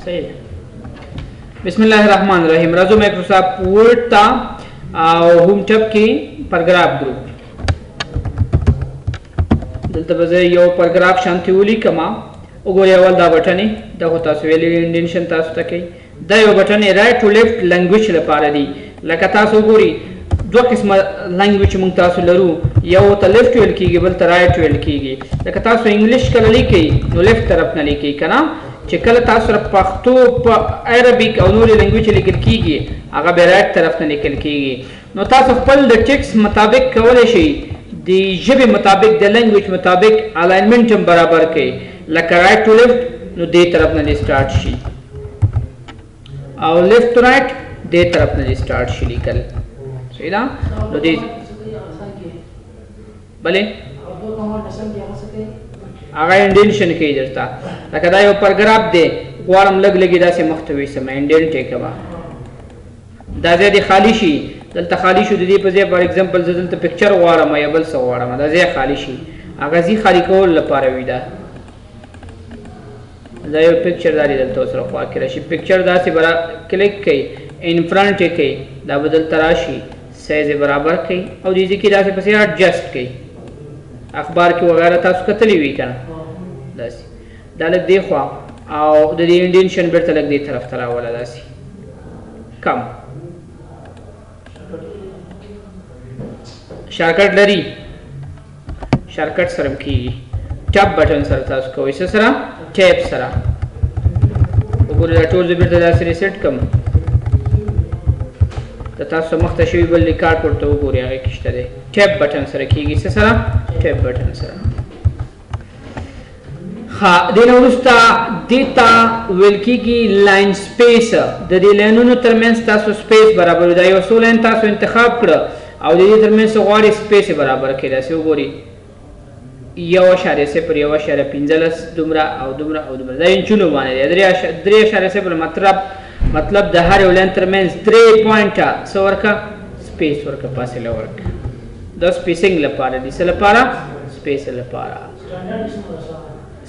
صحیح بسم الله الرحمن الرحیم راځو مایکروسافټ ورډ ته او هوم ټب کې پاراګراف ګروپ دلته به زه یو پاراګراف شانتي ولیکم وګورئ اول دا بټن دا خو تاسو ویلي انډینشن تاسو ته کوي دا یو بټن رائټ ټو لیفټ لینګویج لپاره دی لکه تاسو وګورئ دوه قسمه لینګویج موږ تاسو لرو یو ته لیفټ ویل کیږي بل ته رائټ ویل کیږي لکه تاسو انګلیش کله لیکئ نو لیفټ طرف نه لیکئ کنه چې کله تاسو پښتو په عربیک او نورې لینګویج لیکل کیږي هغه به رائټ طرف نه لیکل کیږي نو تاسو خپل د ټیکس مطابق کولی شئ د ژبې مطابق د لینګویج مطابق الاینمنټ هم برابر کړئ لکه رائټ ټو لیفټ نو دې طرف نه سٹارټ شي او لیفټ ټو رائټ دې طرف نه سٹارټ شي لیکل صحیح ده نو دې بلې هغه انډینشن کوي درته لکه دا یو پاراګراف دی غواړم لږ لږې داسې مخته ویسم انډینټ یې کوه دا ځای دې خالي شي دلته خالي شو د دې په ځای فار ایگزامپل زه دلته پکچر غواړم یا بل څه غواړم دا ځای خالي شي هغه ځای خالي کول لپاره وي دا یو پکچر داري دلته سره خوا کې راشي پکچر داسې برا کلیک کړئ ان فرنٹ یې کړئ دا به دلته راشي سایز یې برابر کړئ او دې ځای کې داسې پسې اډجسټ کړئ اخبار کې وغیرہ تاسو کتلی وي کنه داسې دا لږ دی خوا او د دې انډینشن بیرته لږ دې طرف ته راوله داسې کم شارکټ لري شارکټ سره کېږي ټب بټن سره تاسو کوئ څه سره ټیپ سره وګورئ دا ټول زه بیرته داسې ریسیټ کړم د تاسو مخته شوي بل ریکارډ ورته وګورئ هغې کې شته دی ټیپ بټن سره کېږي څه سره ټیپ بټن سره ها دې نه وروسته دې ته ویل کېږي لاین سپیس د دې لاینونو ترمنځ تاسو سپیس برابر دا یو څو لاین تاسو انتخاب کړه او د دې ترمنځ غواړئ سپیس برابر کړئ داسې وګورئ 1.0.15 دومره او دومره او دومره دا انچونو باندې دی 3.0 مطلب د هر یو لاین ترمنځ 3 پوینټه څه ورکړه سپیس ورکړه فاصله ورکړه دا سپیسینګ لپاره دي څه لپاره سپیس لپاره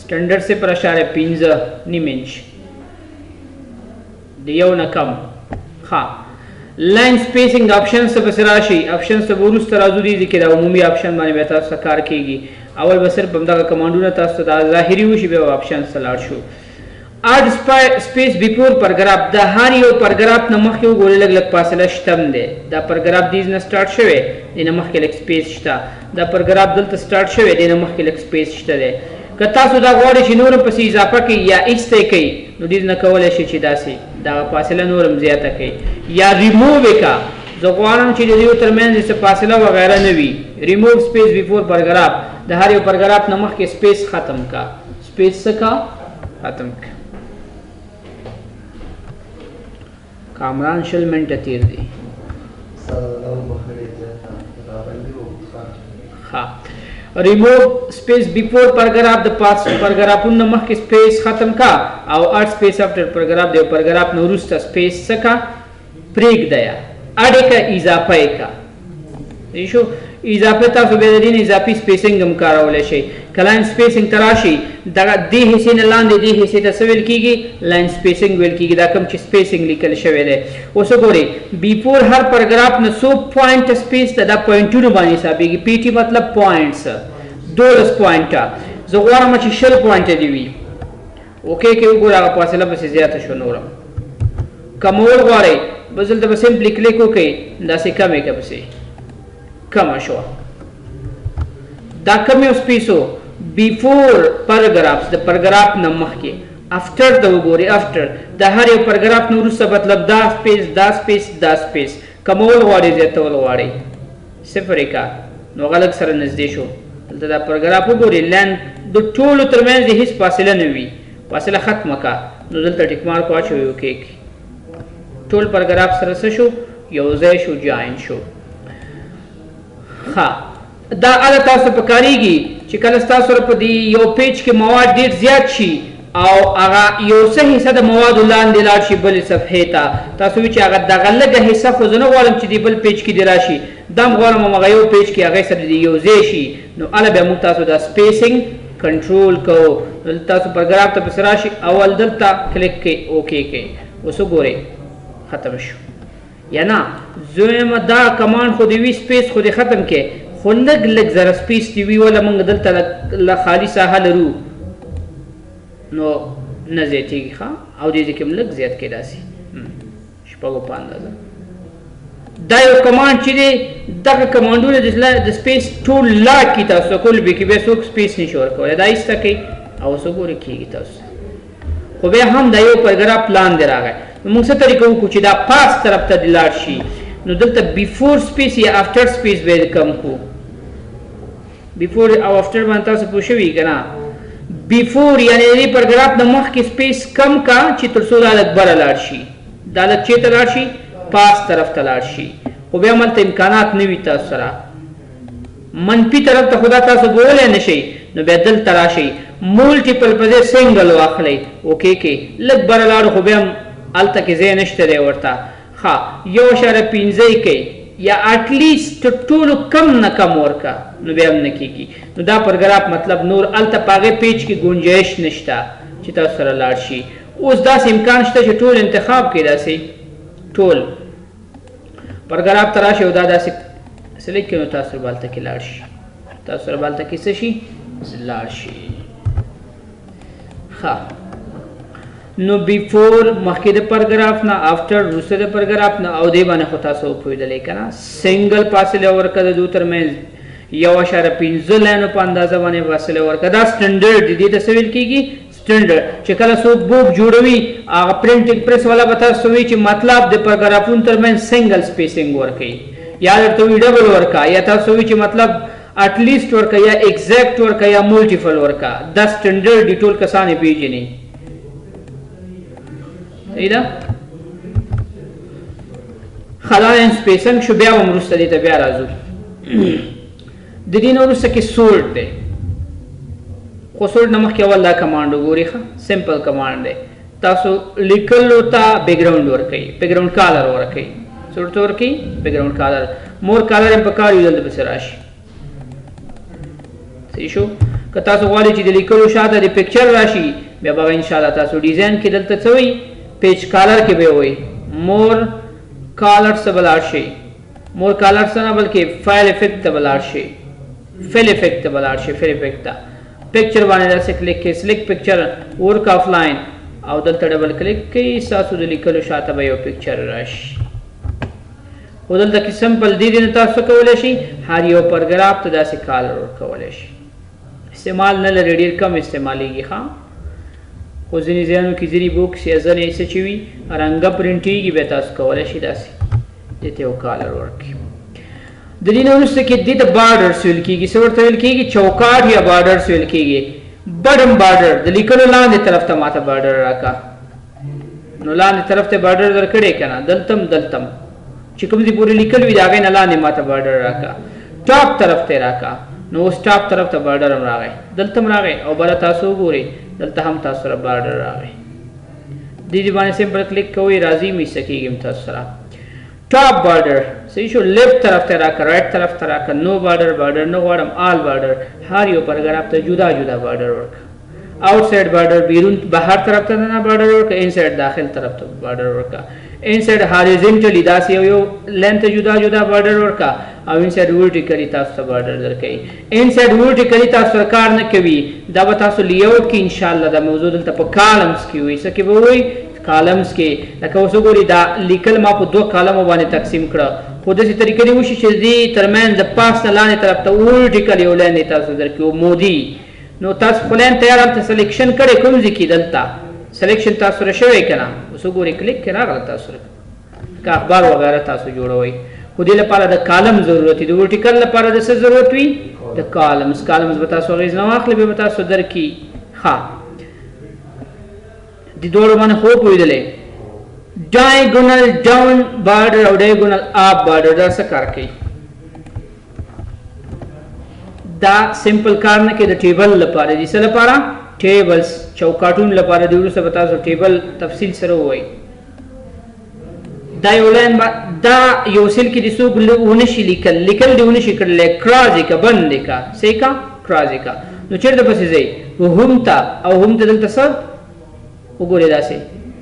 سټنډرډ 0.5 نیم انچ د یو نه کم ها لاین سپیسینګ آپشن څه پسې راشي آپشن څه وروسته راځو دي چې دا عمومي آپشن باندې به تاسو کار کیږي اول به صرف همدغه کمانډونه تاسو ته ظاهري وشي بیا آپشن ته لاړ شو اډ سپیس بیفور پاراګراف د هر یو پاراګراف نه مخکې وګورئ لږ لږ فاصله شته دی دا پاراګراف دې نه سٹارټ شوی دی نه مخکې لږ سپیس شته دا پاراګراف دلته سٹارټ شوی دی نه مخکې لږ سپیس شته دی که تاسو دا غواړئ چې نور پسې اضافه کړئ یا ایسته کړئ نو دې نه کولی شئ چې داسې دا فاصله نورم زیاته کړئ یا ریموو یې کړه زه غواړم چې د دې ترمنځ څه فاصله وغیره نه وي ریموو سپیس بیفور پاراګراف د هر یو پاراګراف نه مخکې سپیس ختم کا سپیس څه کا ختم کا کامران شل منټه تیر دي ها ریموو سپیس بیفور پاراګراف د پاراګرافونو مخکې سپیس ختم کا او اډ سپیس افټر پاراګراف د پاراګراف نو وروسته سپیس څه کا پرېږده یا اډې کا اضافه یې کا شو اضافه تاسو به د دې اضافي سپیسینګ هم کارولی شئ که لاین سپیسینګ ته راشي دغه دې حصې نه لاندې دې حصې ته څه ویل کېږي لاین سپیسینګ ویل کېږي دا کوم چې سپیسینګ لیکل شوی دی اوس وګورئ بیفور هر پاراګراف نه څو پوینټ سپیس ته دا پوینټونو باندې حسابېږي پی ټي مطلب پوینټس 12 پوینټه زه غواړم چې 20 پوینټه دي وي اوکې کې وګورئ هغه فاصله پسې زیاته شو نورم کمول غواړئ بس دلته به سمپلی کلیک وکړئ داسې کمې که پسې کمه شوه دا کم یو سپیسو بیفور پاراګراف د پاراګراف نه مخکې افټر ته وګورئ افټر د هر یو پاراګراف نه وروسته مطلب دا سپیس دا سپیس دا سپیس کمول غواړئ زیاتول غواړئ صفر یې کا نو هغه لږ سره نږدې شو دلته دا پاراګراف وګورئ لاین د ټولو ترمنځ د هېڅ فاصله نه وي فاصله ختمه کا نو دلته ټیک مارک واچوئ اوکې ټول پاراګراف سره څه شو یو ځای شو جاین شو ها دا اله تاسو په کاریږي چې کله تاسو په دې یو پیج کې مواد ډیر زیات شي او هغه یو څه حصہ د موادو لاندې لاړ شي بلې صفحې ته تاسو وی چې هغه دغه لږه حصہ خو زه نه غواړم چې دی بل پیج کې دی راشي دا غواړم هغه یو پیج کې هغه سره دی یو ځای شي نو اله بیا موږ تاسو دا سپیسینګ کنټرول کو تاسو پاراګراف ته پس راشي اول دلته کلیک کې اوکے کې اوس وګورئ ختم شو یا نه زویم دا کمانډ خو دی وی سپیس خو دی ختم کې خو لږ لږ زره سپیس دی وی ولا موږ دلته ل خالی ساحه لرو نو نه زیاتېږي ښه او دې کې لږ زیات کې داسي شپږو په اندازه دا یو کمانډ چې دی دغه کمانډونه د سپیس ټول لاک کی تاسو کول به کې به څوک سپیس نشي ورکولی دا ایسته کوي او څه ګورې کېږي تاسو خو بیا هم دا یو پاراګراف پلان دی راغی نو موږ څه طریقه وکړو چې دا پاس طرف ته دې لاړ شي نو دلته بیفور سپیس یا افټر سپیس به کم کو بیفور او افټر باندې تاسو پوه شوي که نه بیفور یعنی دې پاراګراف د مخکې سپیس کم کا چې تر څو دا لږ بره لاړ شي دا لږ چېرته لاړ شي پاس طرف ته لاړ شي خو بیا هملته امکانات نه وي تاسو سره منفي طرف ته خو دا تاسو بولی نه شئ نو بیا دلته راشئ مولټیپل په ځای سنګل واخلئ اوکې کې لږ بره لاړو خو بیا هم هلته کې ځای نشته دی ورته ښه 1.5 کوي یا اټلیسټ ټولو کم نه کم ورکه نو بیا هم نه کېږي نو دا پاراګراف مطلب نور هلته په هغې پیج کې گنجایش نشته چې تاسو سره لاړ شي اوس داسې امکان شته چې ټول انتخاب کړئ داسې ټول پاراګراف ته راشي او دا داسې سلیکټ کړئ نو تاسو سره به هلته کې لاړ شي تاسو سره به هلته کې څه شي لاړ شي ښه نو بیفور مخکې د پاراګراف نه افټر وروسته د پاراګراف نه او دې باندې خو تاسو وپوهېدلی که نه سنګل فاصله ورکړه د دوی ترمنځ 1.5 لاینو په اندازه باندې فاصله ورکړه دا سټنډرډ دی دې ته څه ویل کېږي سټنډرډ چې کله څوک بوک جوړوي هغه پرنټینګ پریس والا به تاسو وایي چې مطلب د پاراګرافونو ترمنځ سنګل سپیسینګ ورکوي یا درته وایي ډبل ورکړه یا تاسو وایي چې مطلب اټلیسټ ورکړه یا ایگزیکټ ورکړه یا مولټیپل ورکړه دا سټنډرډ دی ټول کسان یې پېژني صحیح ده خلال سپیسنګ شو بیا هم وروسته دې ته بیا راځو د دې نه وروسته کې سورټ دی خو سورټ نه مخکې اول دا کمانډ وګورئ ښه سمپل کمانډ دی تاسو لیکلو ته بیکګراؤنډ ورکوئ بیکګراؤنډ کالر ورکوئ سورټ ته ورکوئ بیکګراؤنډ کالر مور کالر یې پکار وي دلته پسې راشي صحیح شو که تاسو غواړئ چې د لیکلو شاته د پکچر راشي بیا به انشاءالله تاسو ډیزاین کې دلته څه وایي پیج کالر کې به وایي مور کالر څه به لاړ شي مور کالر څه نه بلکې فایل افیکټ ته به لاړ شي فیل افیکټ ته به لاړ شي فیل افیکټ ته پکچر باندې داسې کلیک کړئ سلیکټ پکچر ورک آف لاین او دلته ډبل کلیک کړئ ستاسو د لیکلو شاته به یو پکچر راشي خو دلته کې سمپل دې نه تاسو کولی شئ هر یو پاراګراف ته داسې کالر ورکولی شئ استعمال نه لري ډېر کم استعمالیږي ښه خو ځینې ځایونو کې ځینې بوکس یا ځینې څه چې وي رنګه پرنټېږي بیا تاسو کولی شئ داسې دې ته یو کالر ورکړئ د دې نه وروسته کې دې ته بارډرس ویل کېږي څه ورته ویل کېږي چوکاټ یا بارډرس ویل کېږي بډم بارډر د لیکلو لاندې طرف ته ماته بارډر راکړه نو لاندې طرف ته بارډر درکړی که نه دلتم چې کوم ځای پورې لیکل وي د هغې نه لاندې ماته بارډر راکړه ټاپ طرف ته یې راکړه نو اوس ټاپ طرف ته بارډر هم راغی دلته هم راغی او بله تاسو وګورئ دلته هم تاسو سره بارډر راغی دې باندې سمپل کلیک کوئ راځي میسته کېږي تاسو سره ټاپ بارډر صحیح شو لیفت طرف ته راکړه رایټ طرف ته راکړه نو بارډر نه غواړم آل بارډر هر یو پاراګراف ته جدا جدا بارډر ورکړه آؤٹ سایډ بارډر بیرون بهر طرف ته نه بارډر ورکړه ان سایډ داخل طرف ته بارډر ورکړه ان سایډ هاریزنټلی داسې یو لینث جدا جدا بارډر ورکړه او ان سایډ ورټیکلی تاسو ته بارډر درکوي ان سایډ ورټیکلی تاسو سره کار نه کوي دا به تاسو لیاوټ کې انشاءالله دا موضوع دلته په کالمز کې وي څه کې به وایي کالمز کې لکه اوس وګورئ دا لیکل ما په 2 کالمو باندې تقسیم کړه خو داسې طریقې دې وشي چې دې ترمنځ د پاس نه لاندې طرف ته ورټیکل یو لاین تاسو درکړي مودي نو تاسو خپل لاین تیار هلته سلیکشن کړی کوم ځای کې دلته سلیکشن تاسو سره شوی که نه اوس وګورئ کلیک کې راغله تاسو سره که اخبار وغیره تاسو جوړوئ خو دې لپاره د کالم ضرورت وي د ورټیکل لپاره د څه ضرورت وي د کالمز به تاسو اغېز نه واخلئ بیا به تاسو درکړي ښه د دواړو باندې خو پوهېدلی ډایګونل ډاون بارډر او ډایګونل اپ بارډر دا څه کار کوي دا سمپل کار نه کوي د ټیبل لپاره دي څه لپاره ټیبلز چوکاټونو لپاره د وروسته به تاسو ټیبل تفصیل سره ووایي دا یو لاین دا یو سیل کې د څوک ونه شي لیکل دې ونه شي کړلی کراز یې که بند یې که صحیح که کراز یې که نو چیرته پسې ځئ هم ته او هم ته دلته څه وګورئ داسې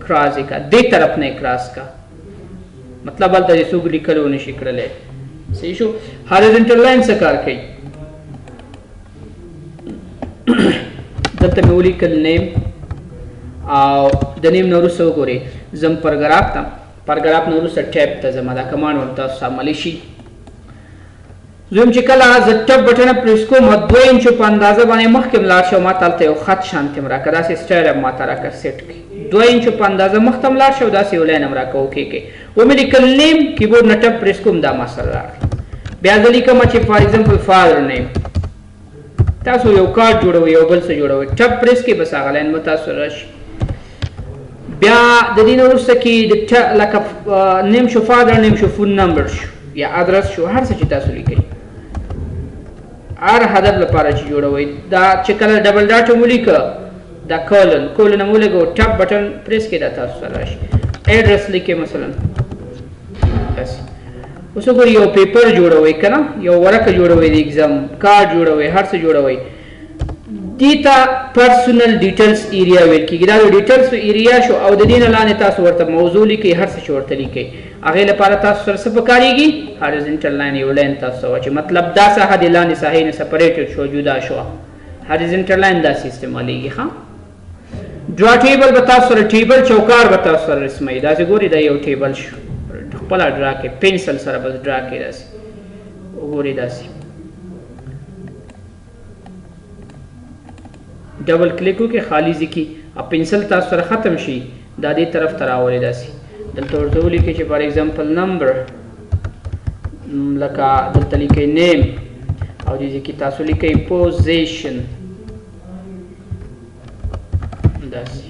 کراس یې کا دې طرف نه کراس کا مطلب هلته دې څوک لیکل ونه شي کړلی صحیح شو هاریزنټل لاین څه کار کوي دلته مې ولیکل نیم او د نیم نه وروسته وګورئ ځم پرګراف ته پرګراف نه وروسته ټیب ته ځم دا کمانډ ورته تاسو عملی شي زویم چې کله زه ټب بټنه پریس کوم 2 انچو په اندازه باندې مخکې لاړ شو ماته هلته یو خط شانتې م راکړه داسې سټایل هم ماته راکړه سیټ کړي 2 انچو په اندازه مخته م لاړ شو داسې یو لاین هم راکړه اوکې کې ومې لیکل نیم کیبورډ نه ټب پریس کوم دا ما سره راغله بیا زه لیکم چې فار ایگزامپل فادر نیم تاسو یو کارت جوړوئ یو بل څه جوړوئ ټب پریس کې بس هغه لاین به تاسو راشي بیا د دې نه وروسته کې لکه نیم شو فادر نیم شو فون نمبر شو یا ادرس شو هر څه چې تاسو لیکئ هر هدف لپاره چې جوړوئ دا چې کله ډبل ډاټ هم ولیکه دا کولن هم ولګو ټب بټن پریس کې دا تاسو سره راشي ایډرس لیکئ مثلا بس اوس وګورئ یو پیپر جوړوئ که نه یو ورقه جوړوئ د ایګزام کارډ جوړوئ هر څه جوړوئ دې ته پرسونل ډیټیلز ایریا ویل کېږي دا د ډیټیلز ایریا شو او د دې نه لاندې تاسو ورته موضوع لیکئ هر څه چې ورته لیکئ هغې لپاره تاسو سره څه پکارېږي هاریزنټل لاین یو لاین تاسو ته چې مطلب دا ساحه د لاندې ساحې نه سپریټډ شو جدا شوه هاریزنټل لاین داسې استعمالیږي ښه ډرا ټیبل به تاسو سره ټیبل چوکار به تاسو سره رسموي داسې ګورئ دا یو ټیبل شو خپله ډرا کړئ پنسل سره بس ډرا کړئ داسې وګورئ داسې ډبل کلیک وکړئ خالي ځکي او پنسل تاسو سره ختم شي دا دې طرف ته راولئ داسې دلته ورته ولیکئ چې فار ایگزامپل نمبر لکه دلته لیکئ نیم او دې ځکي تاسو لیکئ پوزیشن داسې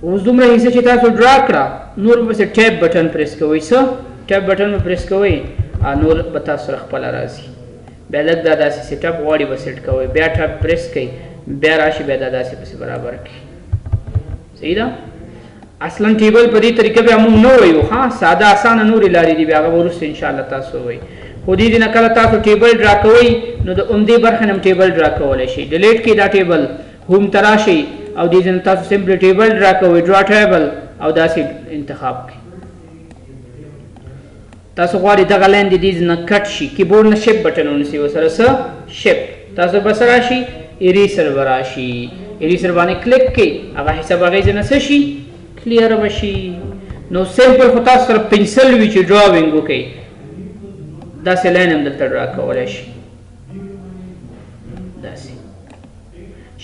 اوس دومره حصه چې تاسو ډرا کړه نور به پسې ټیب بټن پریس کوئ څه ټیب بټن به پریس کوئ نور به تاسو سره خپله راځي بیا لږ دا داسې سیټ اپ غواړي به سیټ کوئ بیا ټیب پریس کوئ بیا راشي بیا دا داسې پسې برابر کړئ صحیح ده اصلا ټیبل په دې طریقه بیا موږ نه وایو ها ساده اسانه نورې لارې دي بیا هغه وروسته انشاءالله تاسو وایي خو دې نه کله تاسو ټیبل ډرا کوئ نو د عمدې برخې نه هم ټیبل ډرا کولی شئ ډیلیټ کړئ دا ټیبل ہوم ته راشئ او دې نه تاسو سمپلی ټیبل ډرا کوئ ډرا ټیبل او داسې انتخاب کړئ تاسو غواړئ دغه لاین د دې نه کټ شي کیبورډ نه شپ بټن ونیسئ ورسره څه شپ تاسو به څه راشي اریسر به راشي اریسر باندې کلیک کړئ هغه حساب هغې ځای نه څه شي کلیر به شي نو سمپل خو تاسو سره پنسل وي چې ډراوینګ وکړئ داسې لاین هم دلته ډرا کولی شي داسې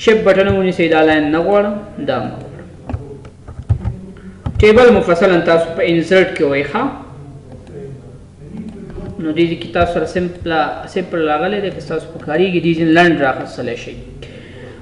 شپ بټن ونیسئ دا لاین نه غواړم دا مه غواړم ټیبل مفصلا تاسو په انسرټ کې وایي ښه نو دې کې تاسو سره سمپل راغلی دی که تاسو په کارېږي دې ځینې لنډ راخیستلی شئ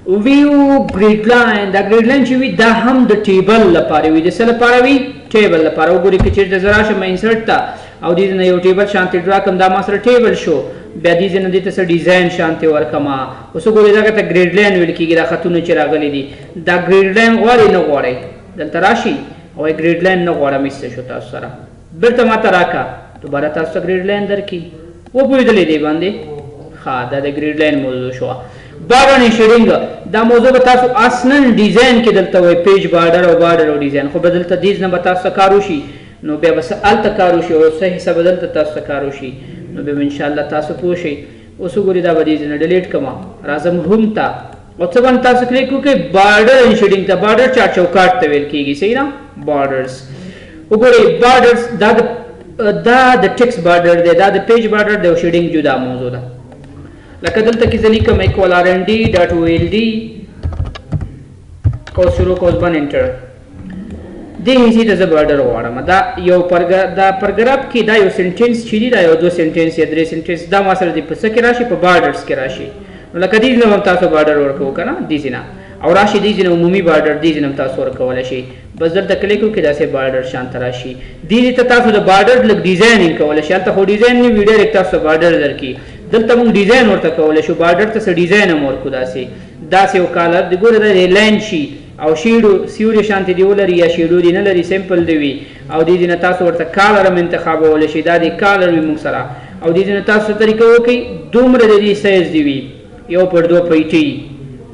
ویو ګریډ لاین دا ګریډ لاین چې وي دا هم د ټیبل لپاره وي د څه لپاره وي ټیبل لپاره وګورئ که چېرته زه راشم انسرټ ته او دې نه یو ټیبل شانتې ډرا کړم دا ما سره ټیبل شو بیا دې نه دې ته څه ډیزاین شانتې ورکړم اوس وګورئ دغه ته ګریډ لاین ویل کېږي دا خطونه چې راغلي دي دا ګریډ لاین غواړئ نه غواړئ دلته راشي او ګریډ لاین نه غواړم ایسته شو تاسو سره بیرته ماته راکړه دوباره تاسو ته ګریډ لاین درکړي وپوهېدلې دې باندې ښه دا د ګریډ لاین موضوع شوه بارډر ان شیډینګ دا موضوع به تاسو اصلا ډیزاین کې دلته وایي پیج بارډر او بارډر او ډیزاین خو به دلته دیز نه به تاسو ته کار وشي نو بیا به څه هلته کار وشي او څه حصه به دلته تاسو ته کار وشي نو بیا به انشاءالله تاسو پوه شئ اوس وګورئ دا به دیز نه ډیلیټ کړم راځم هم ته او څه باندې تاسو کلیک وکړئ بارډر ان شیډینګ ته بارډر چارټ چوکاټ ته ویل کېږي صحیح نه بارډرز وګورئ بارډرز دا د ټیکس بارډر دی دا د پیج بارډر دی او شیډینګ جدا موضوع ده لکه دلته کې زه لیکم equal rnd ډاټ old قوس شروع قوس بند انټر دې هیڅ ته زه بارډر غواړم دا یو پرګراف کې دا یو سنټینس چې دی دا یو دو سنټینس یا درې سنټینس دا ما سره د په څه کې راشي په بارډرز کې راشي نو لکه دې نه هم تاسو بارډر ورکوو که نه دې نه او راشي دې نه عمومي بارډر دې نه هم تاسو ورکولی شئ بس دلته کلیک وکړئ داسې بارډر شانته راشي دې ته تاسو د بارډر لږ ډیزاینینګ کولی شئ هلته خو ډیزاین نه وي ډایرکټ تاسو بارډر درکړي دلته موږ ډیزاین ورته کولی شو بارډر ته څه ډیزاین هم ورکړو داسې یو کالر د ګوره دا لاین شي او شیډو سیوري شانتې دی ولري یا شیډو دی نه لري سمپل دی وي او دې نه تاسو ورته کالر هم انتخابولی شئ دا د کالر وي موږ سره او دې نه تاسو طریقه وکړئ دومره د دې سایز دی وي 1/2 پیټي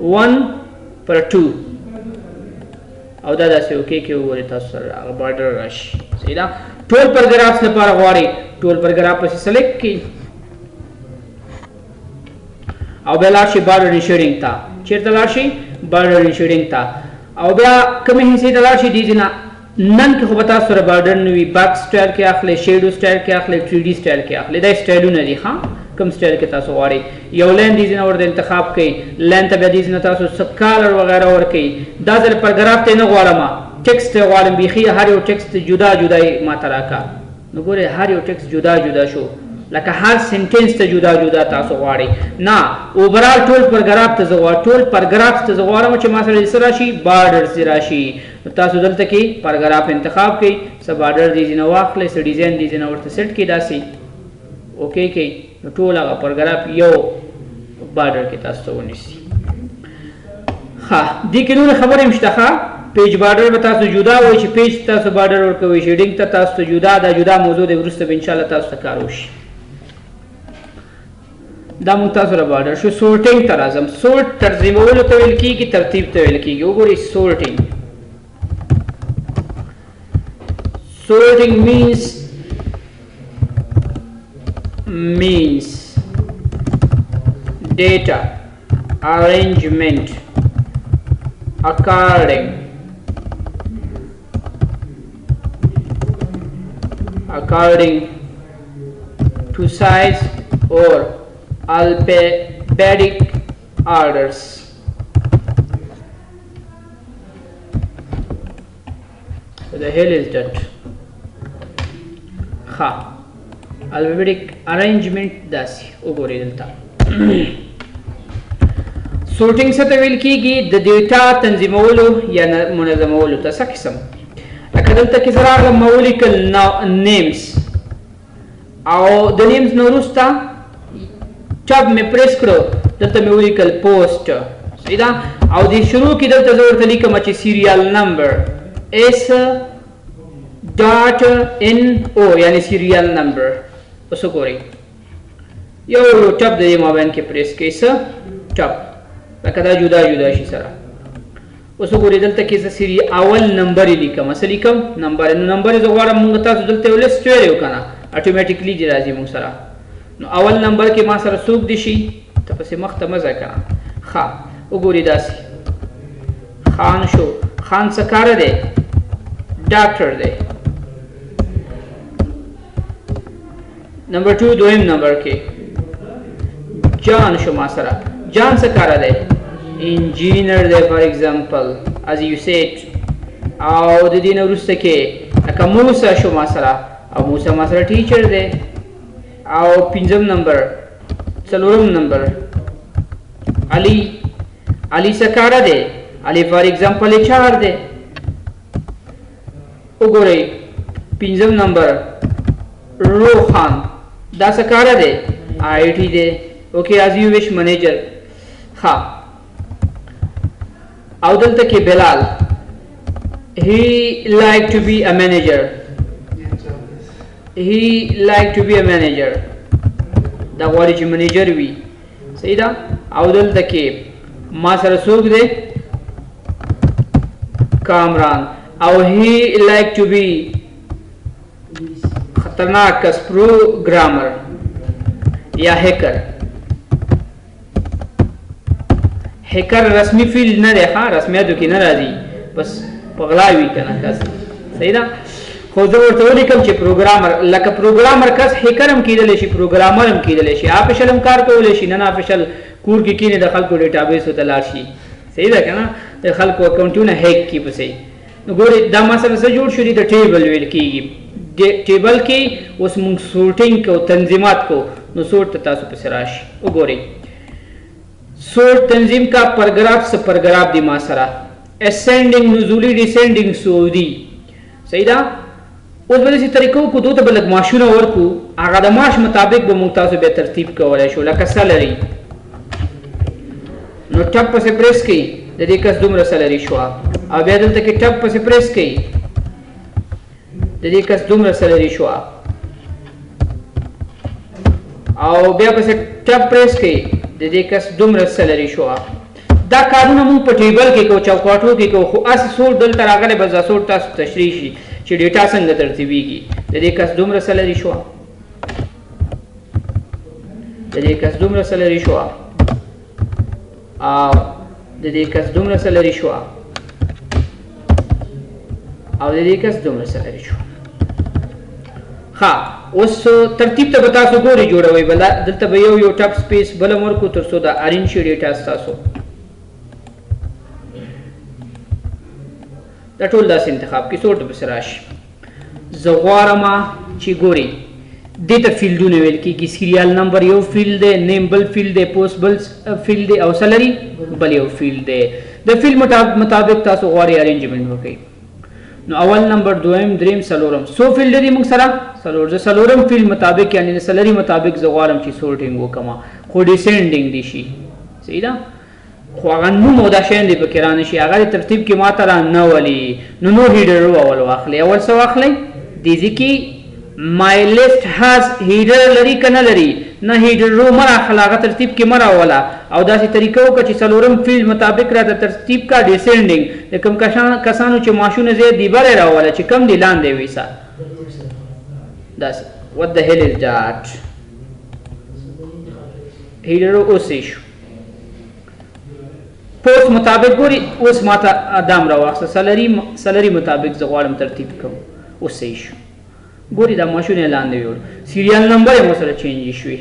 1/2 او دا داسې اوکې کې وګورئ تاسو سره بارډر راشي صحیح ده ټول پاراګرافز لپاره غواړئ ټول پاراګراف پسې سلیکټ کړئ او بیا لاړ شئ بارډر شیډینګ ته چېرته لاړ شئ بارډر شیډینګ ته او بیا کومې حصې ته لاړ شئ دې ځای نه نن کې خو به تاسو سره بارډر نه وي باکس سټایل کې اخلئ شیډو سټایل کې اخلئ 3D سټایل کې اخلئ دا سټایلونه دي ښه کوم سټایل کې تاسو غواړئ یو لین دې ځای نه ورته انتخاب کړئ لین ته بیا دې ځای نه تاسو کالر وغیره ورکړئ دا ځل پاراګراف ته نه غواړم ټیکسټ ته غواړم بیخي هر یو ټیکسټ جدا جدا یې ماته راکړه نو ګورئ هر یو ټیکسټ جدا جدا شو لکه هر سنټنس ته جدا جدا تاسو غواړئ نه اوورال ټول پاراګراف ته زه غواړم ټول پاراګراف ته زه غواړم چې ما سره څه راشي بارډر څه راشي نو تاسو دلته کې پاراګراف انتخاب کړئ څه بارډر دې ځای نه واخلئ څه ډیزاین دې ځای نه ورته سیټ کړئ داسې اوکې کړئ نو ټول هغه پاراګراف یو بارډر کې تاسو ته ونیسي ښه دې کې نور خبرې هم شته ښه پیج بارډر به تاسو جدا وایي چې پیج تاسو بارډر ورکوئ شیډینګ ته تاسو ته جدا دا جدا موضوع دی وروسته به انشاءالله تاسو ته کار وشي دا مونږ تاسو سره بارډر شو سورټینګ ته راځم سورټ ترتیبولو ته ویل کېږي ترتیب ته ویل کېږي وګورئ سورټینګ sorting means data arrangement according to size or alphabetic orders. What the hell is that? ها alphabetic arrangement داسې وګورئ دلته سورټینګ څه ته ویل کېږي د ډیټا تنظیمولو یا منظمولو ته څه قسم لکه دلته کې زه راغلم ما ولیکل نیمز او د نیمز نه وروسته ټب مې پریس کړو دلته مې ولیکل پوسټ صحیح ده او د شروع کې دلته زه ورته لیکم چې سیریال نمبر اس ډاټ ان او یعنی سیریال نمبر اوس وګورئ یو ټب د دې مابین کې پریس کړئ څه ټب لکه دا جدا جدا شي سره اوس وګورئ دلته کې زه اول نمبر یې لیکم څه لیکم نمبر نو نمبر زه غواړم موږ تاسو دلته یو لیست ویلو که نه اټومیټیکلی چې راځي موږ سره نو اول نمبر کې ما سره څوک دي شي ته پسې مخ ته مه ځه که نه ښه وګورئ داسې خان شو خان څه کاره دی ډاکټر دی نمبر 2 دویم نمبر کې جان شو ما سره جان څه کاره دی انجینر دی فار ایگزامپل as you said او د دې نه وروسته کې لکه موسی شو ما سره او موسی ما سره ټیچر دی او پنځم نمبر څلورم نمبر علي علي څه کاره دی علي فار ایگزامپل HR دی وګورئ پنځم نمبر روحان دا څه کاره دی IT دی اوکې as you wish manager ها او دلته کې بلال he like to be a manager دا غواړي چې منیجر وي صحیح ده او دلته کې ما سره څوک دی کامران او he like to be خطرناک کس پروګرامر یا هیکر هیکر رسمی فیلډ نه دی ښه رسمیاتو کې نه راځي بس پغلا وي که نه کس صحیح ده خو زه ورته ولیکم چې پروګرامر لکه پروګرامر کس هیکر هم کیدلی شي پروګرامر هم کیدلی شي آفیشل هم کار کولی شي نن آفیشل کور کې کینې د خلکو ډیټابیسو ته لاړ شي صحیح ده که نه د خلکو اکاونټونه هیک کړي پسې نو ګورئ دا ما سره څه جوړ شو دي د ټیبل ویل کېږي ټیبل کې اوس موږ سورټینګ کو تنظیمات کو نو سورټ ته تاسو پسې راشي وګورئ سورټ تنظیم کا پاراګراف سے پاراګراف دی ما سره اسینډینګ نزولی ډیسینډینګ سعودي صحیح ده اوس به داسې طریقو کو دوی ته به لږ معاشونه ورکو هغه د معاش مطابق به موږ تاسو بیا ترتیب کولی شو لکه سلري نو ټپ پسې پریس کړئ د دې کس دومره سلري شوه او بیا دلته کې ټپ پسې پریس کړئ د دې کس دومره سلري شوه او بیا پس ټپ پریس کړئ د دې کس دومره سیلري شو. دا کارونه موږ په ټیبل کې کو چوکاټو کې کو، خو اس سوړ دلته راغلی بس دا سوړ تاسو تشریح شي چې ډیټا څنګه ترتیبیږي. د دې کس دومره سیلري شو، د دې کس دومره سیلري شو، او د دې کس دومره سیلري شو، او د دې کس دومره سیلري شو. ها اوس ترتیب ته به تاسو ګوري جوړوئ، بل دلته به یو ټپ سپیس بل ورکو تر څو دا ارینج شي ډیټا ستاسو. دا ټول داسې انتخاب کې څوټ پسې راشي. زه غواړم چې ګورئ دې ته فیلډونه ویل کېږي. سیریال نمبر یو فیلډ دی، نیم بل فیلډ دی، پوسټ بل فیلډ دی، او سیلري بل یو فیلډ دی. د فیلډ مطابق تاسو غواړئ ارینجمنټ وکړئ. نو اول نمبر، دویم، دریم، څلورم، څو فیلډ دي موږ سره؟ څلور. زه څلورم فیلډ مطابق یعنې د سیلري مطابق زه غواړم چې سورټینګ وکړم، خو ډیسینډینګ دي شي. صحیح ده؟ خو هغه نوم او دا شیان دې پکې رانه شي، هغه ترتیب کې ماته را نه ولي. نو نو هیډر اول واخلئ. اول څه واخلئ؟ دیزې کې مای لیسټ هاز هیډر لري که نه لري؟ نه هیډر رو مه راخله، هغه ترتیب کې مه راوله. او داسې طریقه وکړه چې څلورم فیلډ مطابق راته ترتیب کا ډیسینډینګ. د کوم کسانو چې ماشونه زیات دي بره راوله، چې کم دي لاندې ویسه. داسې what the hell is that؟ هیډر اوس شو. پوسټ مطابق ګوري اوس ماته ادم راواخسته. سیلري مطابق زه غواړم ترتیب کوم، اوس صحیح شو. ګوري دا ماشونه لاندې ویول. سیریال نمبر یې مو سره چینج شوي،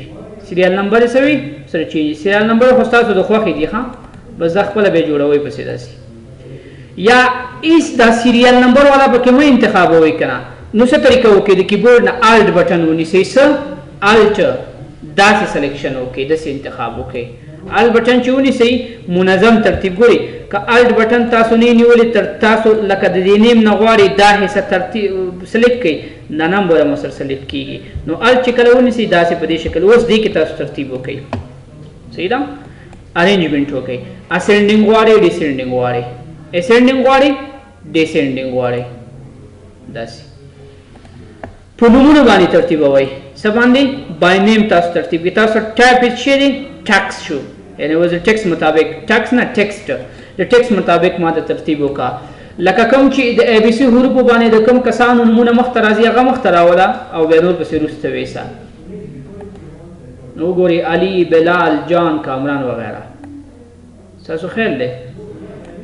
سیریال نمبر یې سوي سره چینج. سیریال نمبر خو ستاسو د خوښې دي، ښه بس دا خپله به یې جوړوئ پسې داسې. یا ایس دا سیریال نمبر والا پکې مه انتخابوئ که نه. نو څه طریقه وکړئ؟ د کیبورډ نه الټ بټن ونیسئ، څه الټ داسې سلیکشن وکړئ، داسې انتخاب وکړئ. الټ بټن چې ونیسئ منظم ترتیب. ګورئ که الټ بټن تاسو نه نیولې تر تاسو لکه د دې نیم نه غواړئ دا حصه ترتیب سلیکټ کړئ، دا نمبر هم سره سلیکټ کېږي. نو الټ چې کله ونیسئ داسې په دې شکل. اوس دې کې تاسو ترتیب وکړئ. صحیح ده؟ ارینجمنټ وکړئ. اسینډینګ غواړئ ډیسینډینګ غواړئ، اسینډینګ غواړئ ډیسینډینګ غواړئ، داسې په نومونو باندې ترتیبوئ. څه باندې؟ بای نیم تاسو ترتیب کړئ. تاسو ټایپ هېڅ شی دی ټیکس شو، یعنی وز ټیکس مطابق، ټیکس نه ټیکسټ، د ټیکس مطابق ما د ترتیب وکړه. لکه کوم چې د اے بي سي حروفو باندې د کوم کسانو نومونه مخته راځي هغه مخته راوله، او بیا نور پسې وروسته ویسه. نو وګورئ علي، بلال، جان، کامران وغیره. ستاسو خیال دی؟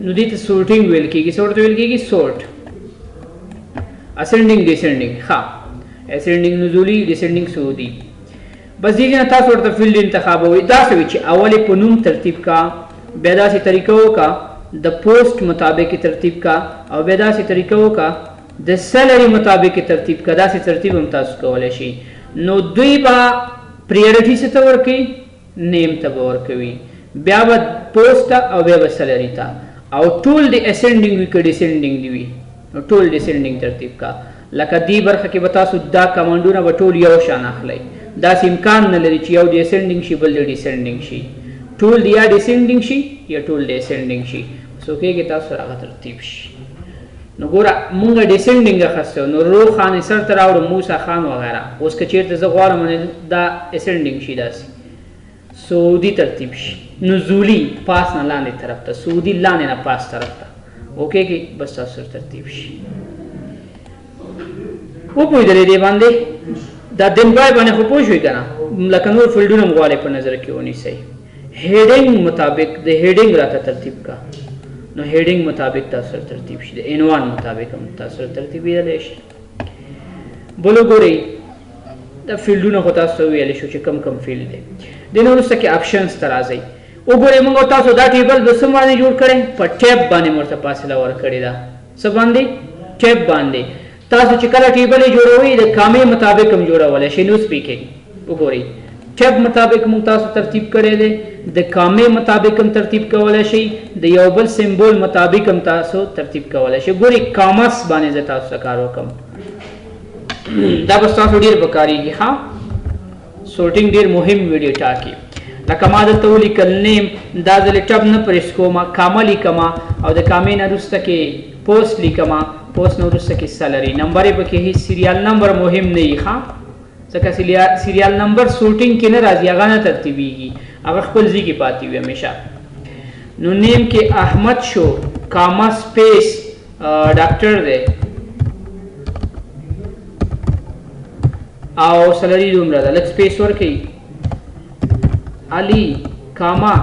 نو دې ته سورټینګ ویل کېږي. څه ورته ویل کېږي؟ سورټ. اسینډینګ ډیسینډینګ. ښه، اسینډینګ نزولي، ډیسینډینګ سعودي. بس دې نه تاسو ورته فیلډ انتخابوئ. داسې وي چې اول په نوم ترتیب کا، بیا داسې طریقه وکړه د پوسټ مطابق ترتیب کا، او بیا داسې طریقه وکړه د سیلري مطابق ترتیب کا. داسې ترتیب هم تاسو کولی شئ. نو دوی به پریارټي څه ته ورکوي؟ نیم ته به ورکوي، بیا به پوسټ ته، او بیا به سیلري ته. او ټول د اسینډینګ وي که ډیسینډینګ دي وي، نو ټول ډیسینډینګ ترتیب کا. لکه دې برخه کې به تاسو دا کمانډونه به ټول یو شان اخلئ. داسې امکان نه لري چې یو د اسینډینګ شي بل د ډیسینډینګ شي. ټول د یا ډیسینډینګ شي یا ټول د اسینډینګ شي. څو کېږي تاسو هغه ترتیب شي. نو ګوره مونږ ډیسینډینګ اخیستی، نو روح خان یې سر ته راوړو، موسی خان وغیره. اوس که چېرته زه غواړم دا اسینډینګ شي، داسې سعودي ترتیب شي. نزولي پاس نه لاندې طرف ته، سعودي لاندې نه پاس طرف ته. اوکې کې بس تاسو سره ترتیب شي. وپوهېدلې دې باندې؟ دا دنبای باندې خو پوه شوئ که نه؟ لکه نور فیلډونه هم غواړئ په نظر کې ونیسئ. هیډینګ مطابق د هیډینګ راته ترتیب کا. نو هیډینګ مطابق تاسو سره ترتیب شي. د عنوان مطابق هم تاسو سره ترتیبېدلی شي. بل وګورئ دا فیلډونه خو تاسو ته وویلی شو چې کم کم فیلډ دی. دې نه وروسته کې آپشنز ته راځئ. وګورئ موږ تاسو دا ټیبل د څه باندې جوړ کړی؟ په ټیب باندې مو ورته فاصله ورکړې ده. څه باندې؟ ټیب باندې. تاسو چې کله ټیبل یې جوړوئ د کامې مطابق هم جوړولی شئ. نو سپیکینګ وګورئ ټیب مطابق موږ تاسو ترتیب کړی دی، د کامې مطابق هم ترتیب کولی شئ، د یو بل سمبول مطابق هم تاسو ترتیب کولی شئ. ګورئ کامس باندې زه تاسو ته کار وکړم، دا به ستاسو ډېر په کارېږي. ښه، سورټینګ ډېر مهم ویډیو ټاکي. لکه ما دلته ولیکل نیم، دا ځل ټب نه پریس کومه، کامه لیکمه، او د کامې نه وروسته کې پوسټ لیکمه، پوسټ نه وروسته کې سیلري. نمبر یې پکې هېڅ سیریال نمبر مهم نه وي. ښه، ځکه سیریال نمبر سورټینګ کې نه راځي، هغه نه ترتیبیږي، هغه خپل ځای کې پاتې وي همیشه. نو نیم کې احمد شو، کاما سپیس ډاکټر دی او سلری دومره ده، لږ سپیس ورکوي. علي کاما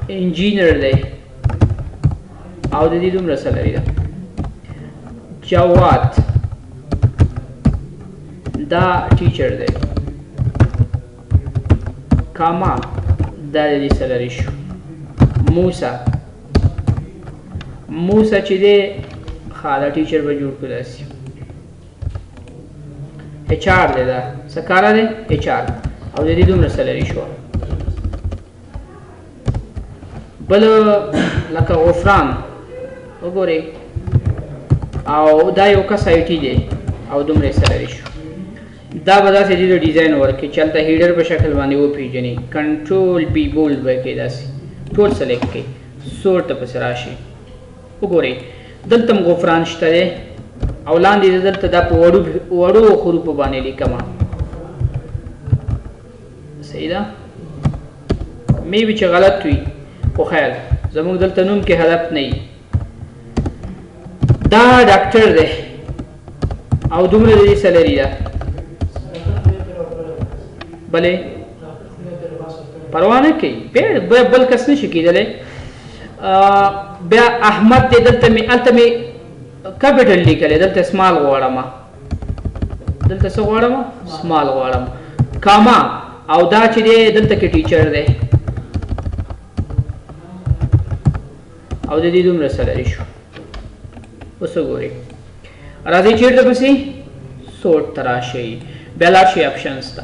انجینر دی او د دې دومره سلری ده. جواد دا ټیچر دی، کاما دا د دې سلری شو. موسی چې دی خاله ټیچر به جوړ کړو داسې. ایچ آر دی، دا څه کاره دی؟ ایچ آر او د دې دومره سلری شوه. بل لکه غفران وګورئ، او دا یو کس آی ټي دی او دومره سلری شو. دا به داسې ډېر ډیزاین ورکړي چې هلته هیډر په شکل باندې وپېژني. کنټرول بي بولډ به کوي، داسې ټول سلیکټ کوي، سور ته پسې راشي. وګورئ دلته هم غفران شته دی او لاندې دلته دا په وړو حروفو باندې لیکمه. صحیح ده؟ مې بي چې غلط وي خو خیر زموږ دلته نوم کې هدف نه وي. دا ډاکټر دی او دومره د دې سلري ده. بلې پروا نه کوي، بل کس نشي کېدلی. بیا احمد دی، دلته مې کپیټل لیکلی، دلته سمال غواړم، دلته څه غواړم؟ سمال غواړم. کاما او دا چې دی دلته کې ټیچر دی او د دې دومره سلري شو. اوس وګورئ راځئ چېرته پسې سورټ ته راشئ، بیا لاړ شئ اپشنز ته.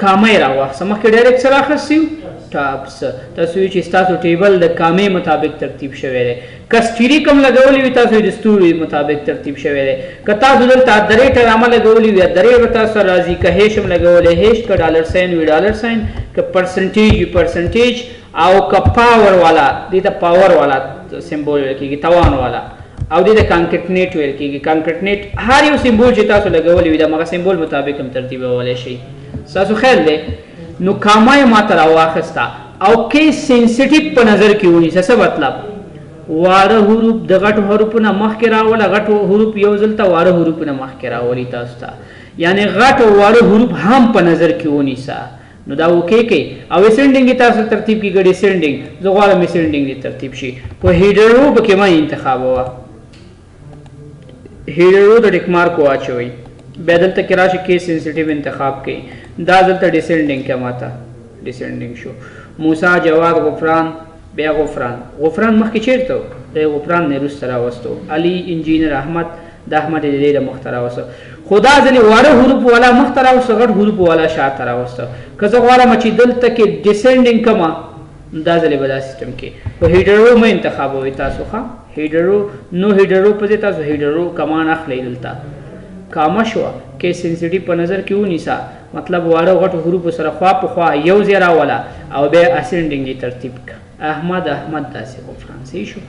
کامه یې راواخیسته، مخکې ډایرکټ څه راخیستی و؟ ټاپس. تاسو وایئ چې ستاسو ټیبل د کامې مطابق ترتیب شوی دی. که سټیریک هم لګولی وي تاسو د ستوري مطابق ترتیب شوی دی. که تاسو دلته درې ټرامه لګولی وي درې به تاسو سره راځي. که هیش هم لګولی هیش، که ډالر ساین وي ډالر ساین، که پرسنټیج وي پرسنټیج، او که پاور والا دې ته پاور والا سمبول ویل کېږي، توان والا، او دې ته کانکټنیټ ویل کېږي. کانکټنیټ هر یو سمبول چې تاسو لګولی وي د همغه سمبول مطابق هم ترتیبولی شئ. ستاسو خیال دی؟ نو کاما یې ماته راواخیسته او کیس سینسیټیو په نظر کې ونیسه. څه مطلب؟ واړه حروف د غټو حروفو نه مخکې راوله، غټو حروف یو ځل ته واړه حروفو نه مخکې راولي تاسو ته، یعنې غټ او واړه حروف هم په نظر کې ونیسه. نو دا اوکې کوي. او اسنډینګ یې تاسو ترتیب کې ګډې اسنډینګ، زه غواړم اسنډینګ دې ترتیب شي. په هیډرو پکې مه انتخابوه، هیډرو ته ټیک مارک واچوئ. بیا دلته کې راشي کیس سینسیټیو انتخاب کوي. دا دلته ډیسنډینګ کې ماته ډیسنډینګ شو. موسی، جواد، غفران، بیا غفران مخکې چیرته و؟ د غفران نه وروسته راوستو. علي، انجینر، احمد، د احمد د دې مخته راوستو. خو دا ځلې واړه حروف والا مخته راوستو، غټ حروف والا شاته راوستو. که زه غواړم چې دلته کې ډیسنډینګ کړمه دا ځلې به دا سیسټم کې په هیډرو مه انتخابوئ تاسو. ښه هیډرو نو هیډرو په ځای تاسو هیډرو کمان اخلئ. دلته کامه شوه، کیس سینسیټیو په نظر کې ونیسه، مطلب واړه غټو حروفو سره خوا په خوا یو ځای راوله او بیا اسنډینګ یې ترتیب کړه. احمد داسې غفران. صحیح شو؟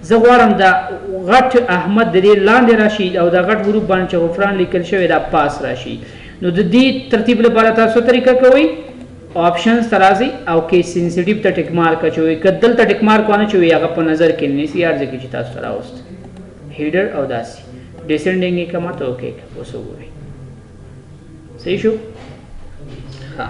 زه غواړم دا غټ احمد د دې لاندې راشي او دا غټ حروف باندې چې غفران لیکل شوی دا پاس راشي. نو د دې ترتیب لپاره تاسو طریقه کوئ، آپشنز ته راځئ او کیس سینسیټیو ته ټیک مارک اچوئ. که دلته ټیک مارک ونه اچوئ هغه په نظر کې نیسي، هر ځای کې چې تاسو ته راوست هیډر او داسې ډیسنډینګ یې کړمه ته اوکې. اوس وګورئ صحیح شو؟ ښه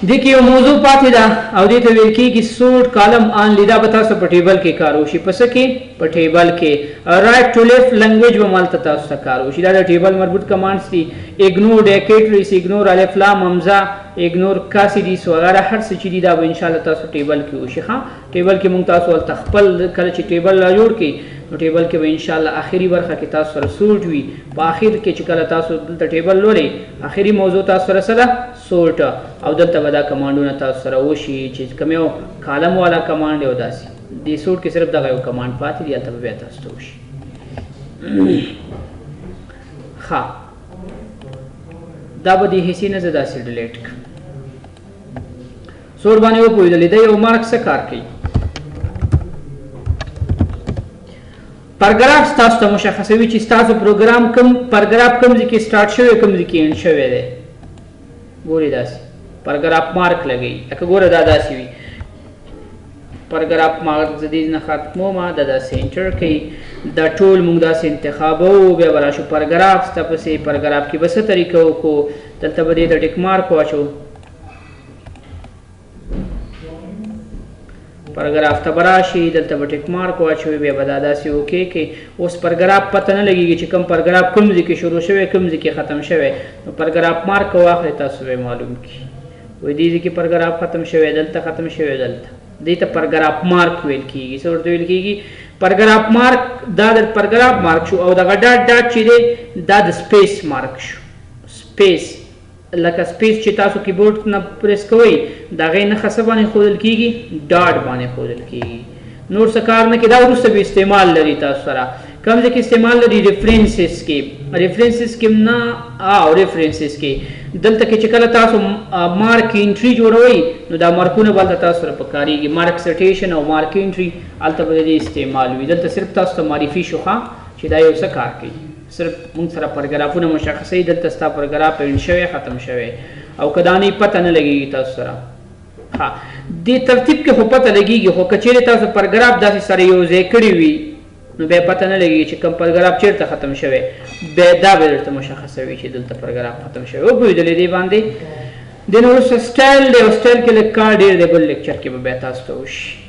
دې کې یو موضوع پاتې ده او دې ته ویل کېږي سورټ کالم آن لیدا به تاسو په ټیبل کې کار وشي. په څه کې؟ په ټیبل کې. رایټ ټو لیفټ لنګویج به مالته تاسو ته کار وشي. دا د ټیبل مربوط کمانډس دي. اګنور ډیکیټریس، اګنور الف لام حمزه، اګنور کاسیډیس وغیرہ هر څه چې دي دا به انشاءالله تاسو ټیبل کې وشي. ښه ټیبل کې مونږ تاسو ولته خپل کله چې ټیبل را جوړ کړئ نو ټیبل کې به انشاءالله آخري برخه کې تاسو سره سورټ وي. په آخر کې چې کله تاسو دلته ټیبل لولئ آخري موضوع تاسو سره څه ده؟ سورټ. او دلته به دا کمانډونه تاسو سره وشي چې کوم یو کالم والا کمانډ یو داسې دې سورټ کې صرف دغه یو کمانډ پاتې دی، هلته به بیا تاسو ته وشي. ښه دا به دې حصې نه زه داسې ډیلیټ کړم. سورټ باندې وپوهېدلې دا یو مارک څه کار کوي؟ پاراګراف تاسو ته مشخصوي چې تاسو پروګرام کوم پاراګراف کوم ځای کې سٹارټ شوی کوم ځای کې انډ شوی دی ګوري داسې پاراګراف مارک لګي لکه ګوره دا داسې وي پاراګراف مارک د دې نه ختمومه دا داسې انټر کوي دا ټول موږ داسې انتخابوو بیا به راشو پاراګراف ته پسې پاراګراف کې به څه طریقه وکړو دلته به دې ته ټیک مارک واچو پاراګراف ته به راشي دلته به ټیک مارک واچوي بیا به دا داسې اوکې کې اوس پاراګراف پته نه لګېږي چې کوم پاراګراف کوم ځای کې شروع شوی کوم ځای کې ختم شوی نو پاراګراف مارک واخلئ تاسو به معلوم کړي وایي دې ځای کې پاراګراف ختم شوی دلته ختم شوی دلته دې ته پاراګراف مارک ویل کېږي څه ورته ویل کېږي پاراګراف مارک دا د پاراګراف مارک شو او دغه ډاټ ډاټ چې دی دا د سپیس مارک شو سپیس لکه سپیس چې تاسو کیبورډ نه پریس کوئ د هغې نښه څه باندې ښودل کېږي ډاټ باندې ښودل کېږي نور څه کار نه کوي دا وروسته به استعمال لري تاسو سره کوم ځای کې استعمال لري ریفرنسز کې نه او ریفرنسز کې دلته کې چې کله تاسو مارک انټري جوړوئ نو دا مارکونه به هلته تاسو سره پکارېږي مارک سټیشن او مارک انټري هلته به د دې استعمال وي دلته صرف تاسو ته معرفي شو چې دا یو څه کار کوي صرف موږ سره پاراګرافونه مشخصوي دلته ستا پاراګراف انډ شوی ختم شوی او که دا نه پته نه لګېږي تاسو سره ها دې ترتیب کې خو پته لګېږي خو که چیرې تاسو پاراګراف داسې سره یو ځای کړي وي نو بیا پته نه لګېږي چې کوم پاراګراف چېرته ختم شوی بیا دا به درته مشخصوي چې دلته پاراګراف ختم شوی وپوهېدلې دې باندې دې نه وروسته سټایل دی او سټایل کې لږ کار ډېر دی بل لیکچر کې به بیا تاسو ته وشي